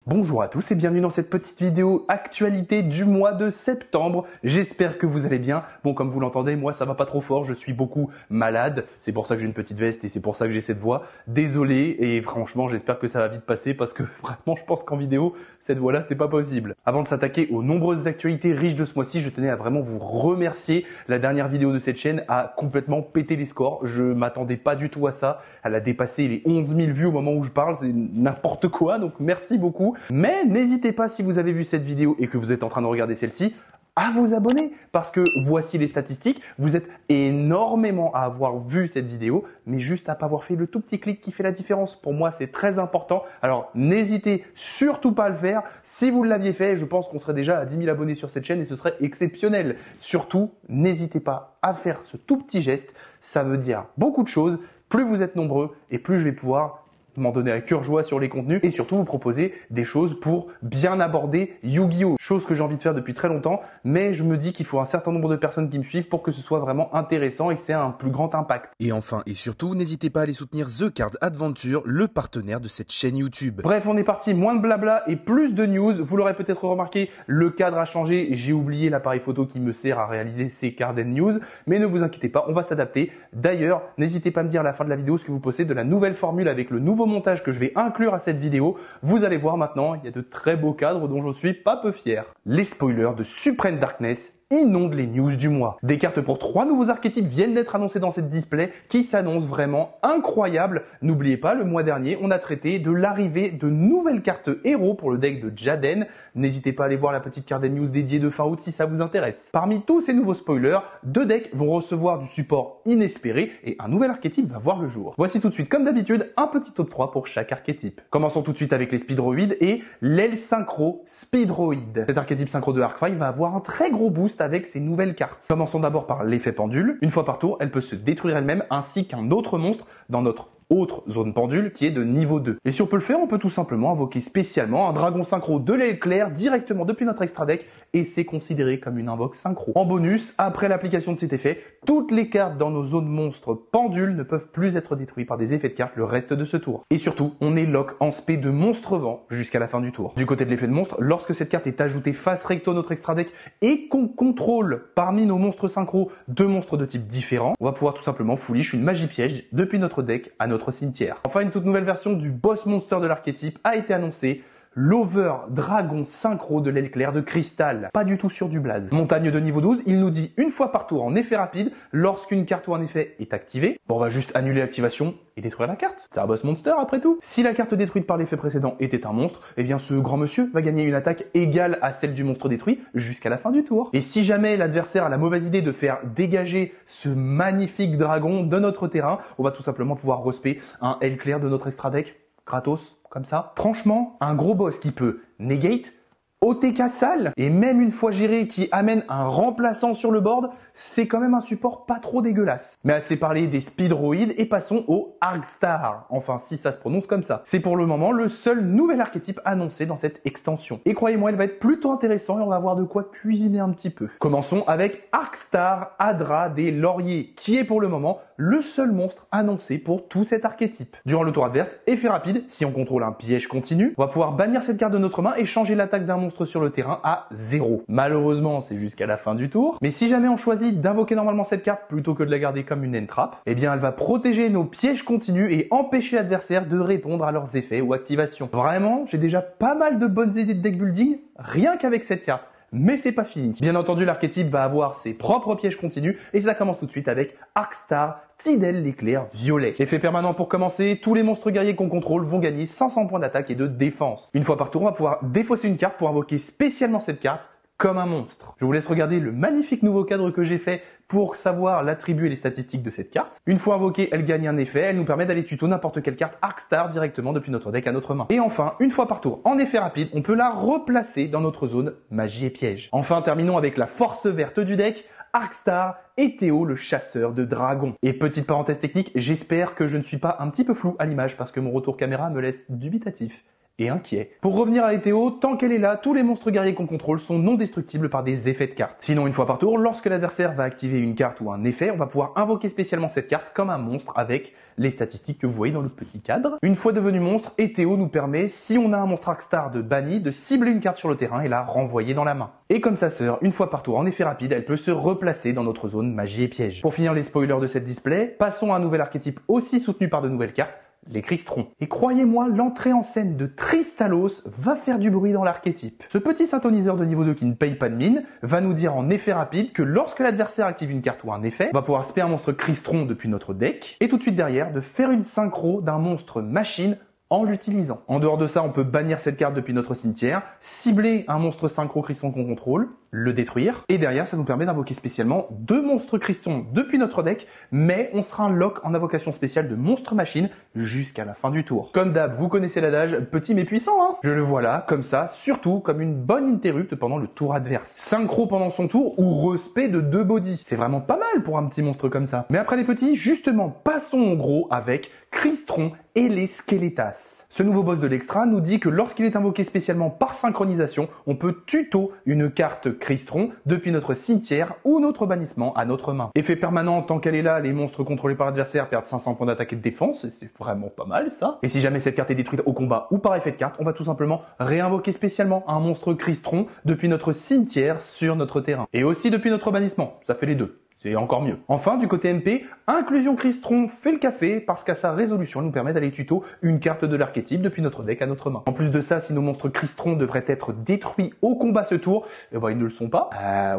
Bonjour à tous et bienvenue dans cette petite vidéo actualité du mois de septembre. J'espère que vous allez bien. Bon, comme vous l'entendez, moi ça va pas trop fort, je suis beaucoup malade. C'est pour ça que j'ai une petite veste et c'est pour ça que j'ai cette voix. Désolé et franchement, j'espère que ça va vite passer parce que vraiment, je pense qu'en vidéo, cette voix-là, c'est pas possible. Avant de s'attaquer aux nombreuses actualités riches de ce mois-ci, je tenais à vraiment vous remercier. La dernière vidéo de cette chaîne a complètement pété les scores. Je m'attendais pas du tout à ça. Elle a dépassé les 11 000 vues au moment où je parle. C'est n'importe quoi, donc merci beaucoup. Mais n'hésitez pas, si vous avez vu cette vidéo et que vous êtes en train de regarder celle-ci, à vous abonner parce que voici les statistiques. Vous êtes énormément à avoir vu cette vidéo, mais juste à pas avoir fait le tout petit clic qui fait la différence. Pour moi, c'est très important. Alors, n'hésitez surtout pas à le faire. Si vous l'aviez fait, je pense qu'on serait déjà à 10 000 abonnés sur cette chaîne et ce serait exceptionnel. Surtout, n'hésitez pas à faire ce tout petit geste. Ça veut dire beaucoup de choses. Plus vous êtes nombreux et plus je vais pouvoir m'en donner à cœur joie sur les contenus et surtout vous proposer des choses pour bien aborder Yu-Gi-Oh! Chose que j'ai envie de faire depuis très longtemps, mais je me dis qu'il faut un certain nombre de personnes qui me suivent pour que ce soit vraiment intéressant et que c'est un plus grand impact. Et enfin et surtout, n'hésitez pas à aller soutenir The Card Adventure, le partenaire de cette chaîne YouTube. Bref, on est parti, moins de blabla et plus de news. Vous l'aurez peut-être remarqué, le cadre a changé. J'ai oublié l'appareil photo qui me sert à réaliser ces Card News, mais ne vous inquiétez pas, on va s'adapter. D'ailleurs, n'hésitez pas à me dire à la fin de la vidéo ce que vous pensez de la nouvelle formule avec le nouveau montage que je vais inclure à cette vidéo. Vous allez voir maintenant, il y a de très beaux cadres dont je suis pas peu fier. Les spoilers de Supreme Darkness inonde les news du mois. Des cartes pour 3 nouveaux archétypes viennent d'être annoncées dans cette display qui s'annonce vraiment incroyable. N'oubliez pas, le mois dernier, on a traité de l'arrivée de nouvelles cartes héros pour le deck de Jaden. N'hésitez pas à aller voir la petite card news dédiée de fin août si ça vous intéresse. Parmi tous ces nouveaux spoilers, 2 decks vont recevoir du support inespéré et un nouvel archétype va voir le jour. Voici tout de suite, comme d'habitude, un petit top 3 pour chaque archétype. Commençons tout de suite avec les Speedroids et l'aile synchro Speedroid. Cet archétype synchro de Arc-Five va avoir un très gros boost avec ses nouvelles cartes. Commençons d'abord par l'effet pendule. Une fois par tour, elle peut se détruire elle-même ainsi qu'un autre monstre dans notre autre zone pendule qui est de niveau 2. Et si on peut le faire, on peut tout simplement invoquer spécialement un dragon synchro de l'aile claire directement depuis notre extra deck et c'est considéré comme une invoque synchro. En bonus, après l'application de cet effet, toutes les cartes dans nos zones monstres pendules ne peuvent plus être détruites par des effets de cartes le reste de ce tour. Et surtout, on est lock en spé de monstre vent jusqu'à la fin du tour. Du côté de l'effet de monstre, lorsque cette carte est ajoutée face recto à notre extra deck et qu'on contrôle parmi nos monstres synchro 2 monstres de type différents, on va pouvoir tout simplement foolish une magie piège depuis notre deck à notre cimetière. Enfin, une toute nouvelle version du boss monster de l'archétype a été annoncée. L'Over Dragon Synchro de l'aile claire de cristal. Pas du tout sur du blaze. Montagne de niveau 12, il nous dit une fois par tour en effet rapide, lorsqu'une carte ou un effet est activée. Bon, on va juste annuler l'activation et détruire la carte. C'est un boss monster après tout. Si la carte détruite par l'effet précédent était un monstre, eh bien ce grand monsieur va gagner une attaque égale à celle du monstre détruit jusqu'à la fin du tour. Et si jamais l'adversaire a la mauvaise idée de faire dégager ce magnifique dragon de notre terrain, on va tout simplement pouvoir respect un aile claire de notre extra deck gratos. Comme ça. Franchement, un gros boss qui peut negate, OTK sale, et même une fois géré qui amène un remplaçant sur le board, c'est quand même un support pas trop dégueulasse. Mais assez parlé des Speedroids et passons au Arcstar. Enfin, si ça se prononce comme ça. C'est pour le moment le seul nouvel archétype annoncé dans cette extension. Et croyez-moi, il va être plutôt intéressant et on va avoir de quoi cuisiner un petit peu. Commençons avec Arcstar Adra des Lauriers, qui est pour le moment le seul monstre annoncé pour tout cet archétype. Durant le tour adverse, effet rapide, si on contrôle un piège continu, on va pouvoir bannir cette carte de notre main et changer l'attaque d'un monstre sur le terrain à 0. Malheureusement, c'est jusqu'à la fin du tour. Mais si jamais on choisit d'invoquer normalement cette carte plutôt que de la garder comme une entrap, eh bien elle va protéger nos pièges continus et empêcher l'adversaire de répondre à leurs effets ou activations. Vraiment, j'ai déjà pas mal de bonnes idées de deck building rien qu'avec cette carte. Mais c'est pas fini. Bien entendu, l'archétype va avoir ses propres pièges continus et ça commence tout de suite avec Arcstar Tidel l'éclair violet. Effet permanent pour commencer, tous les monstres guerriers qu'on contrôle vont gagner 500 points d'attaque et de défense. Une fois par tour, on va pouvoir défausser une carte pour invoquer spécialement cette carte comme un monstre. Je vous laisse regarder le magnifique nouveau cadre que j'ai fait pour savoir l'attribut et les statistiques de cette carte. Une fois invoquée, elle gagne un effet, elle nous permet d'aller tuto n'importe quelle carte Arcstar directement depuis notre deck à notre main. Et enfin, une fois par tour, en effet rapide, on peut la replacer dans notre zone magie et piège. Enfin, terminons avec la force verte du deck, Arcstar et Théo le chasseur de dragons. Et petite parenthèse technique, j'espère que je ne suis pas un petit peu flou à l'image parce que mon retour caméra me laisse dubitatif. et inquiet. Pour revenir à Eteo, tant qu'elle est là, tous les monstres guerriers qu'on contrôle sont non destructibles par des effets de cartes. Sinon, une fois par tour, lorsque l'adversaire va activer une carte ou un effet, on va pouvoir invoquer spécialement cette carte comme un monstre avec les statistiques que vous voyez dans le petit cadre. Une fois devenu monstre, Eteo nous permet, si on a un monstre Arcstar de banni, de cibler une carte sur le terrain et la renvoyer dans la main. Et comme sa sœur, une fois par tour en effet rapide, elle peut se replacer dans notre zone magie et piège. Pour finir les spoilers de cette display, passons à un nouvel archétype aussi soutenu par de nouvelles cartes, les Cristrons. Et croyez-moi, l'entrée en scène de Tristalos va faire du bruit dans l'archétype. Ce petit synthoniseur de niveau 2 qui ne paye pas de mine va nous dire en effet rapide que lorsque l'adversaire active une carte ou un effet, on va pouvoir spé un monstre Cristron depuis notre deck, et tout de suite derrière de faire une synchro d'un monstre machine en l'utilisant. En dehors de ça, on peut bannir cette carte depuis notre cimetière, cibler un monstre synchro Cristron qu'on contrôle, le détruire, et derrière ça nous permet d'invoquer spécialement 2 monstres Cristron depuis notre deck, mais on sera un lock en invocation spéciale de monstre machine jusqu'à la fin du tour. Comme d'hab, vous connaissez l'adage, petit mais puissant, hein. Je le vois là, comme ça, surtout comme une bonne interrupte pendant le tour adverse. Synchro pendant son tour ou respect de 2 bodies. C'est vraiment pas mal pour un petit monstre comme ça. Mais après les petits, justement, passons au gros avec Cristron et les Skeletas. Ce nouveau boss de l'extra nous dit que lorsqu'il est invoqué spécialement par synchronisation, on peut tuto une carte Cristron depuis notre cimetière ou notre bannissement à notre main. Effet permanent, tant qu'elle est là, les monstres contrôlés par l'adversaire perdent 500 points d'attaque et de défense, c'est vraiment pas mal ça. Et si jamais cette carte est détruite au combat ou par effet de carte, on va tout simplement réinvoquer spécialement un monstre Cristron depuis notre cimetière sur notre terrain. Et aussi depuis notre bannissement, ça fait les deux. C'est encore mieux. Enfin, du côté MP, inclusion Cristron fait le café parce qu'à sa résolution, elle nous permet d'aller tuto une carte de l'archétype depuis notre deck à notre main. En plus de ça, si nos monstres Cristron devraient être détruits au combat ce tour, eh ben, ils ne le sont pas.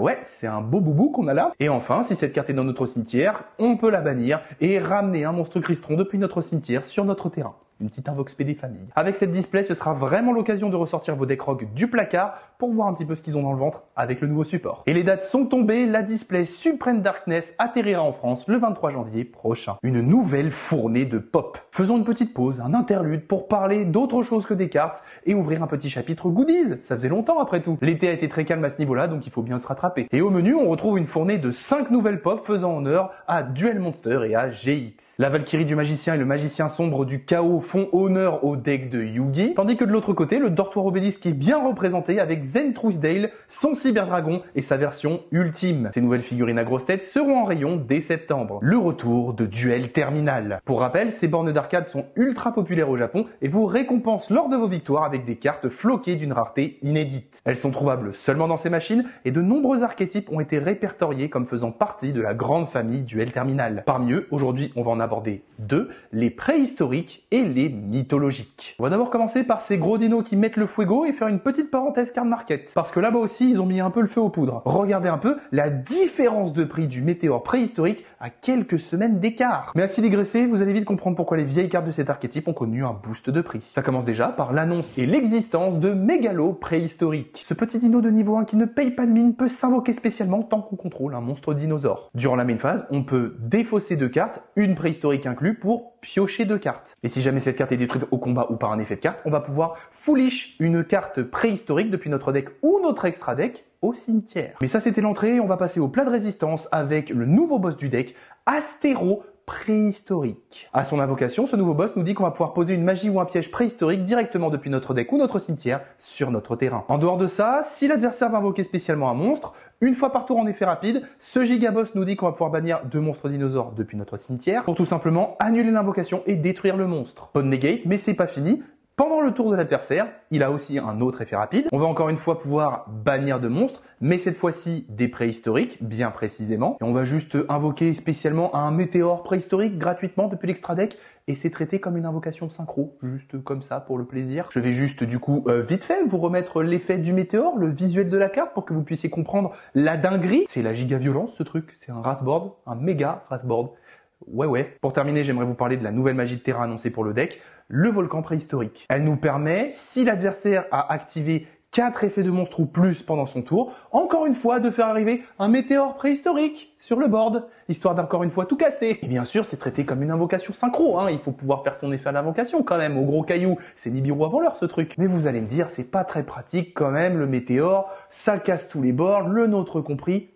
Ouais, c'est un beau boubou qu'on a là. Et enfin, si cette carte est dans notre cimetière, on peut la bannir et ramener un monstre Cristron depuis notre cimetière sur notre terrain. Une petite invoque spé des familles. Avec cette display, ce sera vraiment l'occasion de ressortir vos decks rogue du placard pour voir un petit peu ce qu'ils ont dans le ventre avec le nouveau support. Et les dates sont tombées, la display Supreme Darkness atterrira en France le 23 janvier prochain. Une nouvelle fournée de pop. Faisons une petite pause, un interlude pour parler d'autre chose que des cartes et ouvrir un petit chapitre goodies. Ça faisait longtemps après tout. L'été a été très calme à ce niveau-là, donc il faut bien se rattraper. Et au menu, on retrouve une fournée de 5 nouvelles pop faisant honneur à Duel Monster et à GX. La Valkyrie du magicien et le magicien sombre du chaos font honneur au deck de Yugi, tandis que de l'autre côté, le Dortoir Obélisque est bien représenté avec Zen Truesdale, son Cyberdragon et sa version ultime. Ces nouvelles figurines à grosse tête seront en rayon dès septembre. Le retour de Duel Terminal. Pour rappel, ces bornes d'arcade sont ultra populaires au Japon et vous récompensent lors de vos victoires avec des cartes floquées d'une rareté inédite. Elles sont trouvables seulement dans ces machines et de nombreux archétypes ont été répertoriés comme faisant partie de la grande famille Duel Terminal. Parmi eux, aujourd'hui, on va en aborder 2, les préhistoriques et les mythologiques. On va d'abord commencer par ces gros dinos qui mettent le fuego et faire une petite parenthèse card market. Parce que là-bas aussi, ils ont mis un peu le feu aux poudres. Regardez un peu la différence de prix du météore préhistorique à quelques semaines d'écart. Mais à s'y digresser, vous allez vite comprendre pourquoi les vieilles cartes de cet archétype ont connu un boost de prix. Ça commence déjà par l'annonce et l'existence de Mégalo préhistorique. Ce petit dino de niveau 1 qui ne paye pas de mine peut s'invoquer spécialement tant qu'on contrôle un monstre dinosaure. Durant la main phase, on peut défausser 2 cartes, une préhistorique inclus, pour piocher 2 cartes. Et si jamais cette carte est détruite au combat ou par un effet de carte, on va pouvoir foolish une carte préhistorique depuis notre deck ou notre extra deck au cimetière. Mais ça c'était l'entrée, on va passer au plat de résistance avec le nouveau boss du deck, Astéro préhistorique. À son invocation, ce nouveau boss nous dit qu'on va pouvoir poser une magie ou un piège préhistorique directement depuis notre deck ou notre cimetière sur notre terrain. En dehors de ça, si l'adversaire va invoquer spécialement un monstre, une fois par tour en effet rapide, ce gigaboss nous dit qu'on va pouvoir bannir 2 monstres dinosaures depuis notre cimetière pour tout simplement annuler l'invocation et détruire le monstre. Pas de negate, mais c'est pas fini. Pendant le tour de l'adversaire, il a aussi un autre effet rapide. On va encore une fois pouvoir bannir 2 monstres, mais cette fois-ci des préhistoriques, bien précisément. Et on va juste invoquer spécialement un météore préhistorique gratuitement depuis l'extra deck. Et c'est traité comme une invocation synchro, juste comme ça pour le plaisir. Je vais juste du coup vite fait vous remettre l'effet du météore, le visuel de la carte pour que vous puissiez comprendre la dinguerie. C'est la giga violence ce truc, c'est un Wrathboard, un méga Wrathboard. Ouais. Pour terminer, j'aimerais vous parler de la nouvelle magie de terrain annoncée pour le deck, le volcan préhistorique. Elle nous permet, si l'adversaire a activé 4 effets de monstre ou plus pendant son tour, encore une fois de faire arriver un météore préhistorique sur le board, histoire d'encore une fois tout casser. Et bien sûr, c'est traité comme une invocation synchro, hein. Il faut pouvoir faire son effet à l'invocation quand même, au gros caillou, c'est Nibiru avant l'heure ce truc. Mais vous allez me dire, c'est pas très pratique quand même, le météore, ça casse tous les boards, le nôtre compris.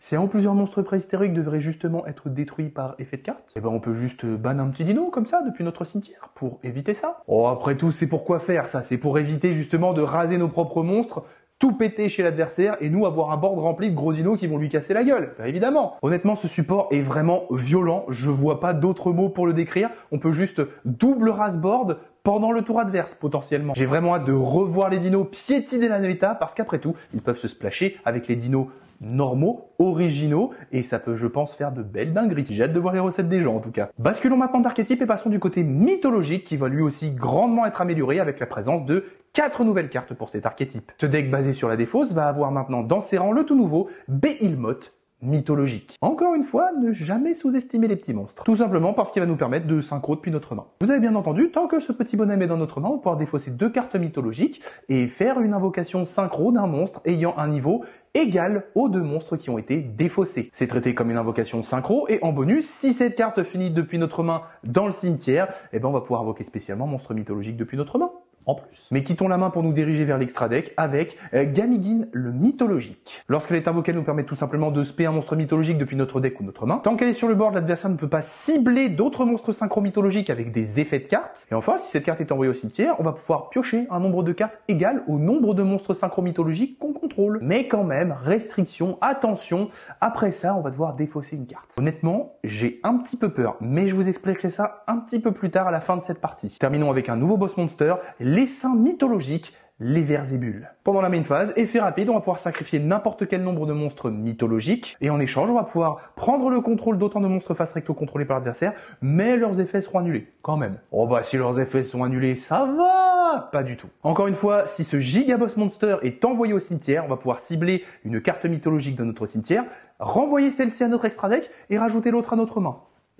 Si un ou plusieurs monstres préhistoriques devraient justement être détruits par effet de carte, eh ben on peut juste ban un petit dino comme ça depuis notre cimetière pour éviter ça. Oh, après tout, c'est pour quoi faire ça? C'est pour éviter justement de raser nos propres monstres, tout péter chez l'adversaire et nous avoir un board rempli de gros dinos qui vont lui casser la gueule. Bah, évidemment. Honnêtement, ce support est vraiment violent. Je vois pas d'autres mots pour le décrire. On peut juste double rase board pendant le tour adverse, potentiellement. J'ai vraiment hâte de revoir les dinos piétiner la méta parce qu'après tout, ils peuvent se splasher avec les dinos normaux, originaux, et ça peut, je pense, faire de belles dingueries. J'ai hâte de voir les recettes des gens, en tout cas. Basculons maintenant d'archétype et passons du côté mythologique, qui va lui aussi grandement être amélioré avec la présence de 4 nouvelles cartes pour cet archétype. Ce deck basé sur la défausse va avoir maintenant dans ses rangs le tout nouveau Behemoth mythologique. Encore une fois, ne jamais sous-estimer les petits monstres. Tout simplement parce qu'il va nous permettre de synchro depuis notre main. Vous avez bien entendu, tant que ce petit bonhomme est dans notre main, on va pouvoir défausser 2 cartes mythologiques et faire une invocation synchro d'un monstre ayant un niveau égal aux 2 monstres qui ont été défaussés. C'est traité comme une invocation synchro et en bonus, si cette carte finit depuis notre main dans le cimetière, eh ben on va pouvoir invoquer spécialement monstre mythologique depuis notre main. En plus. Mais quittons la main pour nous diriger vers l'extra deck avec Gamigin le mythologique. Lorsqu'elle est invoquée, elle nous permet tout simplement de spé un monstre mythologique depuis notre deck ou notre main. Tant qu'elle est sur le board, l'adversaire ne peut pas cibler d'autres monstres synchro mythologiques avec des effets de cartes. Et enfin, si cette carte est envoyée au cimetière, on va pouvoir piocher un nombre de cartes égal au nombre de monstres synchro mythologiques qu'on contrôle. Mais quand même, restriction, attention, après ça, on va devoir défausser une carte. Honnêtement, j'ai un petit peu peur, mais je vous expliquerai ça un petit peu plus tard à la fin de cette partie. Terminons avec un nouveau boss monster, les saints mythologiques, les Verzébules. Pendant la main phase, effet rapide, on va pouvoir sacrifier n'importe quel nombre de monstres mythologiques, et en échange, on va pouvoir prendre le contrôle d'autant de monstres face recto contrôlés par l'adversaire, mais leurs effets seront annulés, quand même. Oh bah si leurs effets sont annulés, ça va! Pas du tout. Encore une fois, si ce giga boss monster est envoyé au cimetière, on va pouvoir cibler une carte mythologique de notre cimetière, renvoyer celle-ci à notre extra deck, et rajouter l'autre à notre main.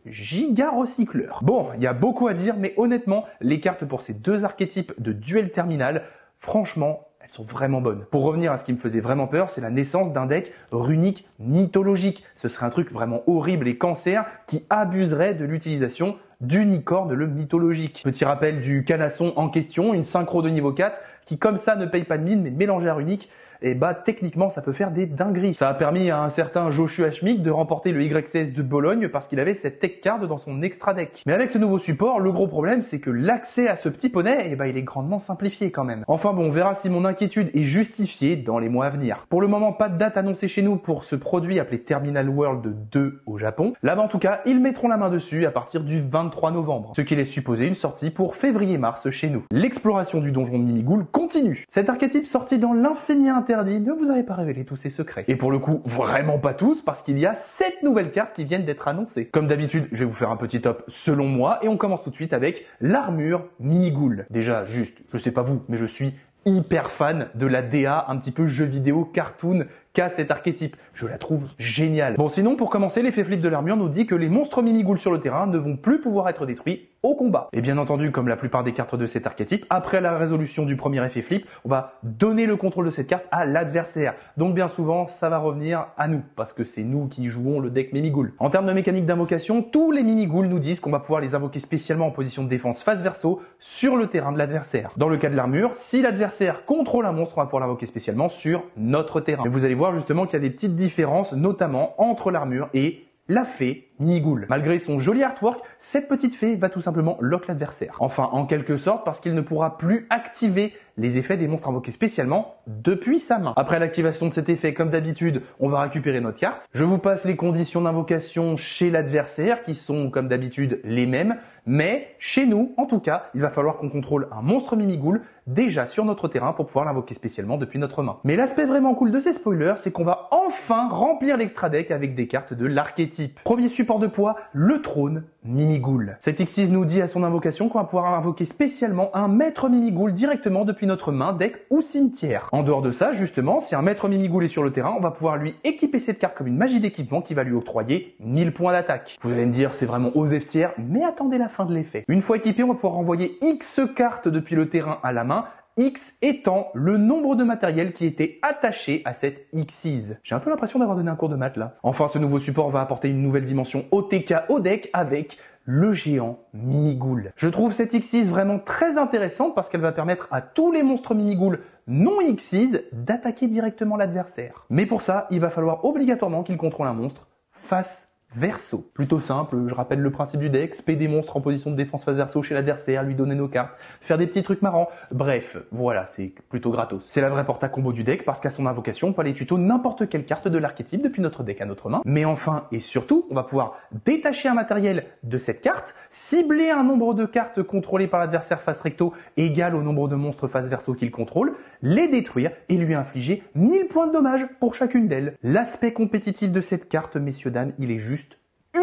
Giga recycleur. Bon, il y a beaucoup à dire, mais honnêtement, les cartes pour ces 2 archétypes de duel terminal, franchement, elles sont vraiment bonnes. Pour revenir à ce qui me faisait vraiment peur, c'est la naissance d'un deck runique mythologique. Ce serait un truc vraiment horrible et cancer qui abuserait de l'utilisation d'Unicorne le mythologique. Petit rappel du canasson en question, une synchro de niveau 4 qui comme ça ne paye pas de mine mais mélangée à runique, et bah techniquement ça peut faire des dingueries. Ça a permis à un certain Joshua Schmidt de remporter le YCS de Bologne parce qu'il avait cette tech card dans son extra deck. Mais avec ce nouveau support, le gros problème c'est que l'accès à ce petit poney, il est grandement simplifié quand même. Enfin bon, on verra si mon inquiétude est justifiée dans les mois à venir. Pour le moment, pas de date annoncée chez nous pour ce produit appelé Terminal World 2 au Japon. Là-bas en tout cas, ils mettront la main dessus à partir du 23 novembre, ce qui laisse supposer une sortie pour février-mars chez nous. L'exploration du donjon de Mimighoul continue. Cet archétype sorti dans l'infini interdit ne vous avait pas révélé tous ses secrets. Et pour le coup, vraiment pas tous, parce qu'il y a 7 nouvelles cartes qui viennent d'être annoncées. Comme d'habitude, je vais vous faire un petit top selon moi, et on commence tout de suite avec l'armure Mimighoul. Déjà, juste, je sais pas vous, mais je suis hyper fan de la DA un petit peu jeu vidéo cartoon qu'a cet archétype. Je la trouve géniale. Bon, sinon, pour commencer, l'effet flip de l'armure nous dit que les monstres Mimighoul sur le terrain ne vont plus pouvoir être détruits au combat. Et bien entendu, comme la plupart des cartes de cet archétype, après la résolution du premier effet flip, on va donner le contrôle de cette carte à l'adversaire. Donc bien souvent, ça va revenir à nous, parce que c'est nous qui jouons le deck Mimighoul. En termes de mécanique d'invocation, tous les Mimighoul nous disent qu'on va pouvoir les invoquer spécialement en position de défense face verso sur le terrain de l'adversaire. Dans le cas de l'armure, si l'adversaire contrôle un monstre, on va pouvoir l'invoquer spécialement sur notre terrain. Et vous allez voir justement qu'il y a des petites différences, notamment entre l'armure et la fée Mimighoul. Malgré son joli artwork, cette petite fée va tout simplement lock l'adversaire. Enfin, en quelque sorte, parce qu'il ne pourra plus activer les effets des monstres invoqués spécialement depuis sa main. Après l'activation de cet effet, comme d'habitude, on va récupérer notre carte. Je vous passe les conditions d'invocation chez l'adversaire, qui sont comme d'habitude les mêmes, mais chez nous, en tout cas, il va falloir qu'on contrôle un monstre Mimighoul déjà sur notre terrain pour pouvoir l'invoquer spécialement depuis notre main. Mais l'aspect vraiment cool de ces spoilers, c'est qu'on va enfin remplir l'extra deck avec des cartes de l'archétype. Premier support de poids, le trône Mimighoul. Cet Xyz nous dit à son invocation qu'on va pouvoir invoquer spécialement un maître Mimighoul directement depuis notre main, deck ou cimetière. En dehors de ça, justement, si un maître Mimighoul est sur le terrain, on va pouvoir lui équiper cette carte comme une magie d'équipement qui va lui octroyer 1000 points d'attaque. Vous allez me dire, c'est vraiment osef tiers, mais attendez la fin de l'effet. Une fois équipé, on va pouvoir renvoyer X cartes depuis le terrain à la main, X étant le nombre de matériel qui était attaché à cette Xyz. J'ai un peu l'impression d'avoir donné un cours de maths là. Enfin, ce nouveau support va apporter une nouvelle dimension OTK au deck avec le géant Mimighoul. Je trouve cette Xyz vraiment très intéressante parce qu'elle va permettre à tous les monstres Mimighoul non Xyz d'attaquer directement l'adversaire. Mais pour ça, il va falloir obligatoirement qu'il contrôle un monstre face verso. Plutôt simple, je rappelle le principe du deck, spé des monstres en position de défense face verso chez l'adversaire, lui donner nos cartes, faire des petits trucs marrants. Bref, voilà, c'est plutôt gratos. C'est la vraie porta combo du deck parce qu'à son invocation, on peut aller tuto n'importe quelle carte de l'archétype depuis notre deck à notre main. Mais enfin et surtout, on va pouvoir détacher un matériel de cette carte, cibler un nombre de cartes contrôlées par l'adversaire face recto égal au nombre de monstres face verso qu'il contrôle, les détruire et lui infliger 1000 points de dommage pour chacune d'elles. L'aspect compétitif de cette carte, messieurs dames, il est juste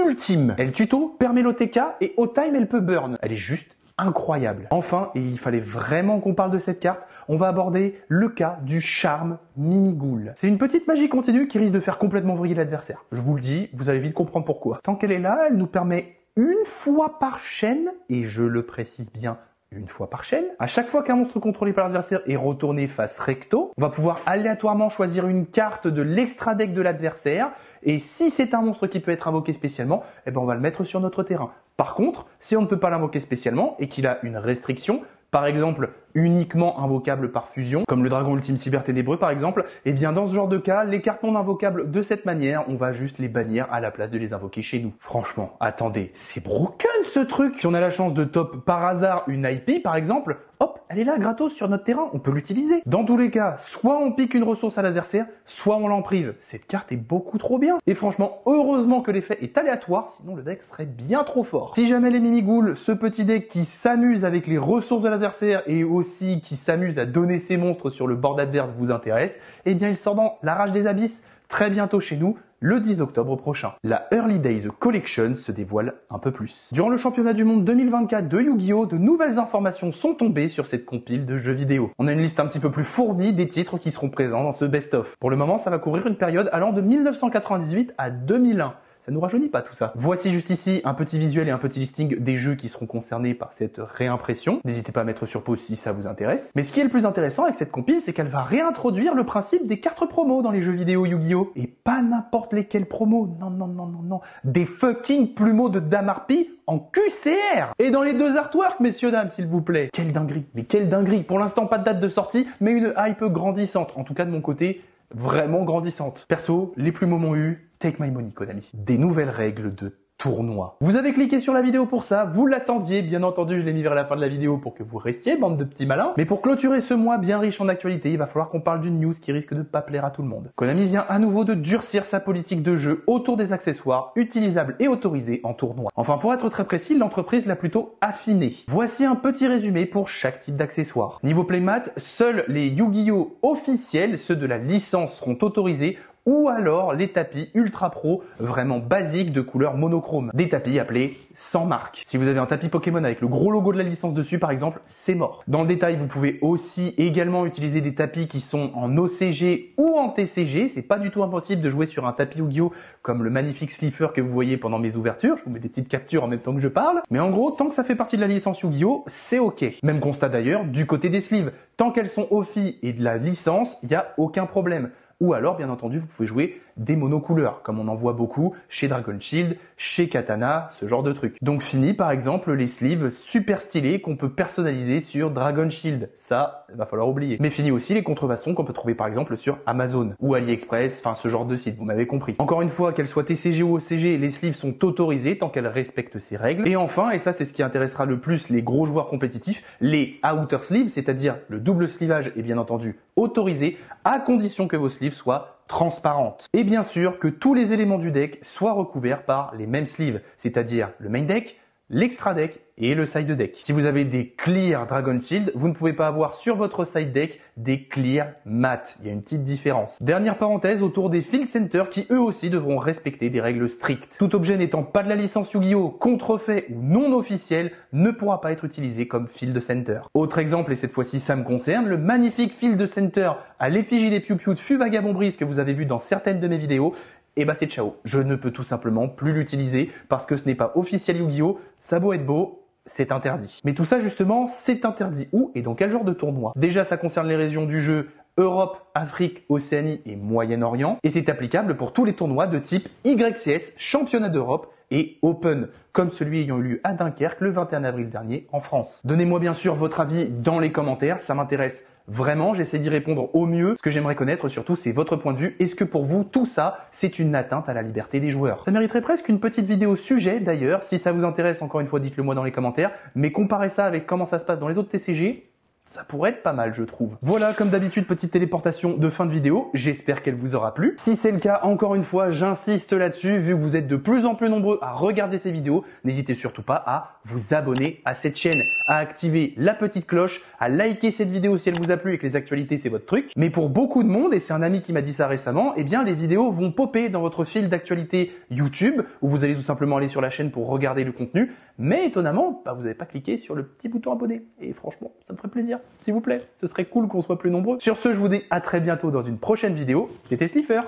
ultime. Elle tuto, permet l'OTK et au time elle peut burn. Elle est juste incroyable. Enfin, et il fallait vraiment qu'on parle de cette carte, on va aborder le cas du charme Mimighoul. C'est une petite magie continue qui risque de faire complètement vriller l'adversaire. Je vous le dis, vous allez vite comprendre pourquoi. Tant qu'elle est là, elle nous permet une fois par chaîne, et je le précise bien, une fois par chaîne. À chaque fois qu'un monstre contrôlé par l'adversaire est retourné face recto, on va pouvoir aléatoirement choisir une carte de l'extra deck de l'adversaire. Et si c'est un monstre qui peut être invoqué spécialement, eh ben on va le mettre sur notre terrain. Par contre, si on ne peut pas l'invoquer spécialement et qu'il a une restriction, par exemple uniquement invocable par fusion, comme le dragon ultime cyberténébreux par exemple, et bien dans ce genre de cas, les cartes non invocables de cette manière, on va juste les bannir à la place de les invoquer chez nous. Franchement, attendez, c'est broken ce truc. Si on a la chance de top par hasard une IP par exemple, hop, elle est là gratos sur notre terrain, on peut l'utiliser. Dans tous les cas, soit on pique une ressource à l'adversaire, soit on l'en prive. Cette carte est beaucoup trop bien. Et franchement, heureusement que l'effet est aléatoire, sinon le deck serait bien trop fort. Si jamais les Mimighoul, ce petit deck qui s'amuse avec les ressources de l'adversaire et aussi qui s'amuse à donner ses monstres sur le board adverse vous intéresse, eh bien il sort dans la Rage des Abysses très bientôt chez nous, le 10 octobre prochain. La Early Days Collection se dévoile un peu plus. Durant le championnat du monde 2024 de Yu-Gi-Oh!, de nouvelles informations sont tombées sur cette compile de jeux vidéo. On a une liste un petit peu plus fournie des titres qui seront présents dans ce best-of. Pour le moment, ça va couvrir une période allant de 1998 à 2001. Ça nous rajeunit pas tout ça. Voici juste ici un petit visuel et un petit listing des jeux qui seront concernés par cette réimpression. N'hésitez pas à mettre sur pause si ça vous intéresse. Mais ce qui est le plus intéressant avec cette compile, c'est qu'elle va réintroduire le principe des cartes promo dans les jeux vidéo Yu-Gi-Oh! Et pas n'importe lesquelles promos. Non, non, non, non, non. Des fucking plumeaux de Damarpi en QCR. Et dans les deux artworks, messieurs, dames, s'il vous plaît. Quelle dinguerie. Mais quelle dinguerie. Pour l'instant, pas de date de sortie, mais une hype grandissante. En tout cas, de mon côté, vraiment grandissante. Perso, les plumeaux m'ont eu. Take my money, Konami. Des nouvelles règles de tournoi. Vous avez cliqué sur la vidéo pour ça, vous l'attendiez, bien entendu, je l'ai mis vers la fin de la vidéo pour que vous restiez, bande de petits malins. Mais pour clôturer ce mois bien riche en actualité, il va falloir qu'on parle d'une news qui risque de pas plaire à tout le monde. Konami vient à nouveau de durcir sa politique de jeu autour des accessoires utilisables et autorisés en tournoi. Enfin, pour être très précis, l'entreprise l'a plutôt affiné. Voici un petit résumé pour chaque type d'accessoire. Niveau playmat, seuls les Yu-Gi-Oh! Officiels, ceux de la licence, seront autorisés, ou alors les tapis ultra pro vraiment basiques de couleur monochrome. Des tapis appelés sans marque. Si vous avez un tapis Pokémon avec le gros logo de la licence dessus par exemple, c'est mort. Dans le détail, vous pouvez aussi également utiliser des tapis qui sont en OCG ou en TCG. C'est pas du tout impossible de jouer sur un tapis Yu-Gi-Oh! Comme le magnifique Slifer que vous voyez pendant mes ouvertures. Je vous mets des petites captures en même temps que je parle. Mais en gros, tant que ça fait partie de la licence Yu-Gi-Oh! C'est ok. Même constat d'ailleurs du côté des sleeves. Tant qu'elles sont OFI et de la licence, il n'y a aucun problème. Ou alors, bien entendu, vous pouvez jouer des monocouleurs, comme on en voit beaucoup chez Dragon Shield, chez Katana, ce genre de trucs. Donc fini, par exemple, les sleeves super stylés qu'on peut personnaliser sur Dragon Shield. Ça, il va falloir oublier. Mais fini aussi les contrefaçons qu'on peut trouver par exemple sur Amazon ou AliExpress, enfin ce genre de site, vous m'avez compris. Encore une fois, qu'elles soient TCG ou OCG, les sleeves sont autorisés tant qu'elles respectent ces règles. Et enfin, et ça c'est ce qui intéressera le plus les gros joueurs compétitifs, les outer sleeves, c'est-à-dire le double slivage est bien entendu autorisé à condition que vos sleeves soient transparentes. Et bien sûr que tous les éléments du deck soient recouverts par les mêmes sleeves, c'est-à-dire le main deck, l'extra deck et le side deck. Si vous avez des clear Dragon Shield, vous ne pouvez pas avoir sur votre side deck des clear mat. Il y a une petite différence. Dernière parenthèse autour des field centers qui eux aussi devront respecter des règles strictes. Tout objet n'étant pas de la licence Yu-Gi-Oh! Contrefait ou non officiel ne pourra pas être utilisé comme field center. Autre exemple, et cette fois-ci ça me concerne, le magnifique field center à l'effigie des Piu-Piu de Fu Vagabond Brise que vous avez vu dans certaines de mes vidéos, et bah c'est ciao. Je ne peux tout simplement plus l'utiliser parce que ce n'est pas officiel Yu-Gi-Oh! Ça a beau être beau, c'est interdit. Mais tout ça justement, c'est interdit où et dans quel genre de tournoi? Déjà, ça concerne les régions du jeu Europe, Afrique, Océanie et Moyen-Orient. Et c'est applicable pour tous les tournois de type YCS, Championnat d'Europe et open, comme celui ayant eu lieu à Dunkerque le 21 avril dernier en France. Donnez-moi bien sûr votre avis dans les commentaires, ça m'intéresse vraiment, j'essaie d'y répondre au mieux. Ce que j'aimerais connaître surtout, c'est votre point de vue. Est-ce que pour vous, tout ça, c'est une atteinte à la liberté des joueurs? Ça mériterait presque une petite vidéo sujet d'ailleurs. Si ça vous intéresse, encore une fois, dites-le moi dans les commentaires. Mais comparez ça avec comment ça se passe dans les autres TCG. Ça pourrait être pas mal, je trouve. Voilà, comme d'habitude, petite téléportation de fin de vidéo. J'espère qu'elle vous aura plu. Si c'est le cas, encore une fois, j'insiste là-dessus. Vu que vous êtes de plus en plus nombreux à regarder ces vidéos, n'hésitez surtout pas à vous abonner à cette chaîne, à activer la petite cloche, à liker cette vidéo si elle vous a plu et que les actualités, c'est votre truc. Mais pour beaucoup de monde, et c'est un ami qui m'a dit ça récemment, eh bien, les vidéos vont popper dans votre fil d'actualité YouTube, où vous allez tout simplement aller sur la chaîne pour regarder le contenu. Mais étonnamment, vous n'avez pas cliqué sur le petit bouton abonner. Et franchement, ça me ferait plaisir. S'il vous plaît, ce serait cool qu'on soit plus nombreux. Sur ce, je vous dis à très bientôt dans une prochaine vidéo. C'était Slifer.